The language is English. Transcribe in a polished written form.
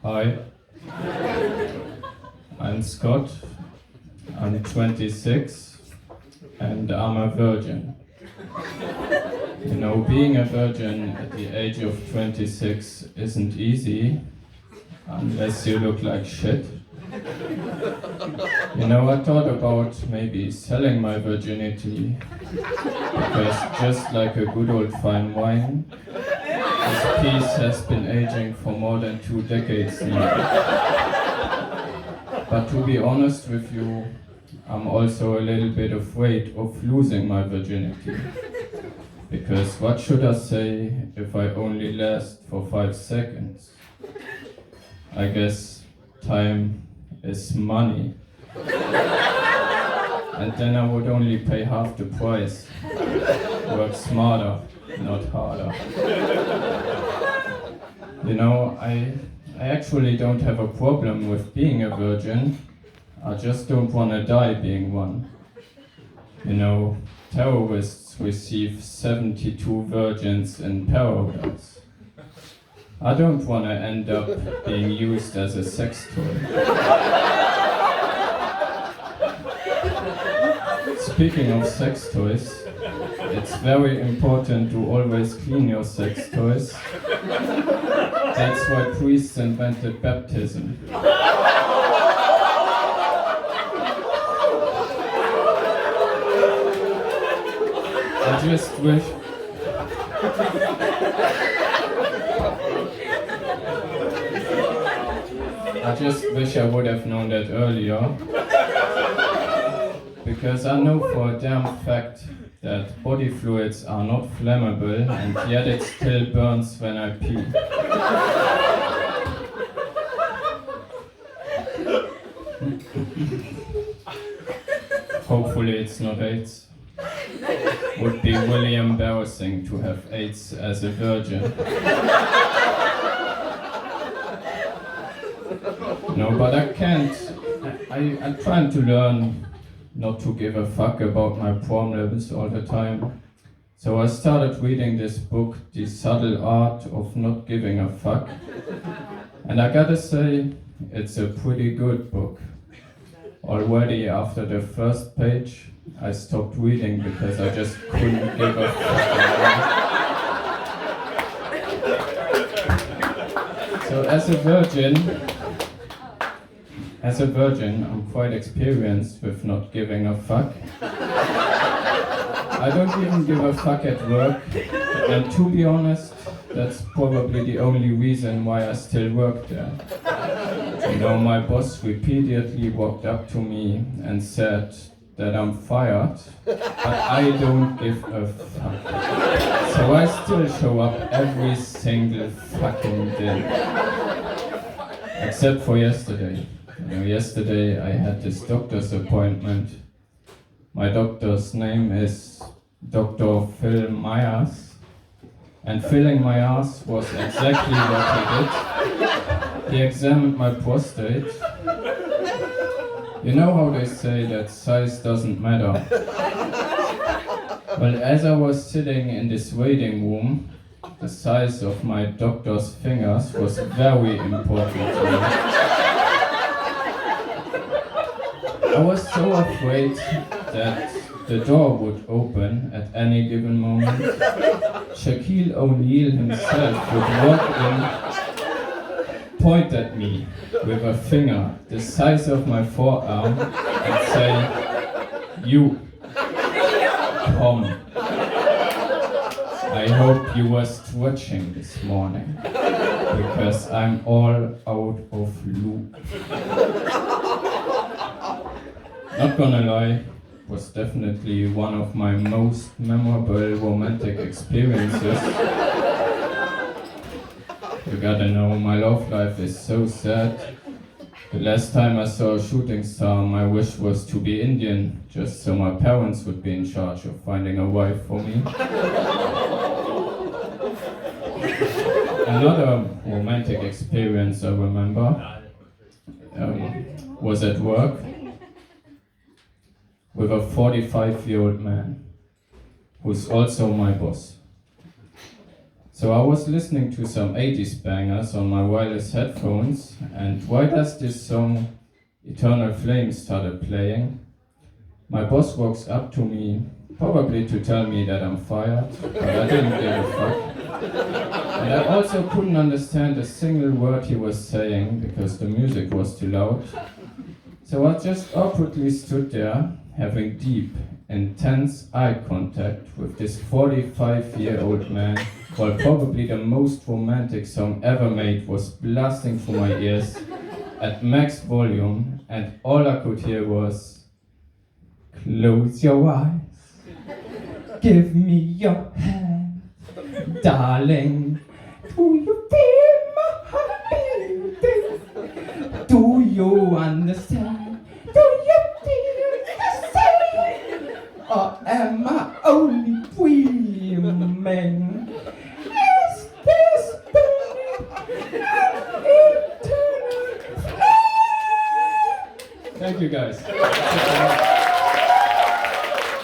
Hi, I'm Scott, I'm 26, and I'm a virgin. You know, being a virgin at the age of 26 isn't easy, unless you look like shit. You know, I thought about maybe selling my virginity, because just like a good old fine wine, this piece has been aging for more than 2 decades now. But to be honest with you, I'm also a little bit afraid of losing my virginity. Because what should I say if I only last for 5 seconds? I guess time is money. And then I would only pay half the price. Work smarter, not harder. You know, I actually don't have a problem with being a virgin. I just don't want to die being one. You know, terrorists receive 72 virgins in paradise. I don't want to end up being used as a sex toy. Speaking of sex toys, it's very important to always clean your sex toys. That's why priests invented baptism. I just wish I would have known that earlier. Because I know for a damn fact that body fluids are not flammable, and yet it still burns when I pee. Hopefully it's not AIDS. Would be really embarrassing to have AIDS as a virgin. No, but I can't. I'm trying to learn not to give a fuck about my problems all the time. So I started reading this book, The Subtle Art of Not Giving a Fuck. And I gotta say, it's a pretty good book. Already after the first page, I stopped reading because I just couldn't give a fuck anymore. So as a virgin, I'm quite experienced with not giving a fuck. I don't even give a fuck at work, and to be honest, that's probably the only reason why I still work there. You know, my boss repeatedly walked up to me and said that I'm fired, but I don't give a fuck. So I still show up every single fucking day. Except for yesterday. You know, yesterday I had this doctor's appointment. My doctor's name is Dr. Phil Myers, and filling my ass was exactly what he did. He examined my prostate. You know how they say that size doesn't matter? Well, as I was sitting in this waiting room, the size of my doctor's fingers was very important to me. I was so afraid that the door would open at any given moment. Shaquille O'Neal himself would walk in, point at me with a finger the size of my forearm and say, "You, come. I hope you were stretching this morning, because I'm all out of lube." Not gonna lie, it was definitely one of my most memorable romantic experiences. You gotta know, my love life is so sad. The last time I saw a shooting star, my wish was to be Indian, just so my parents would be in charge of finding a wife for me. Another romantic experience I remember was at work with a 45-year-old man who's also my boss. So So I was listening to some 80s bangers on my wireless headphones, and why does this song Eternal Flame started playing? My boss walks up to me, probably to tell me that I'm fired, but I didn't give a fuck. And I also couldn't understand a single word he was saying because the music was too loud. So I just awkwardly stood there, having deep, intense eye contact with this 45-year-old man, while probably the most romantic song ever made was blasting through my ears at max volume, and all I could hear was, "Close your eyes, give me your hand, darling. Do you feel my heart beating? Do you understand? Do you feel the same? Or am I only dreaming? Is this burning an eternal flame?" Thank you guys.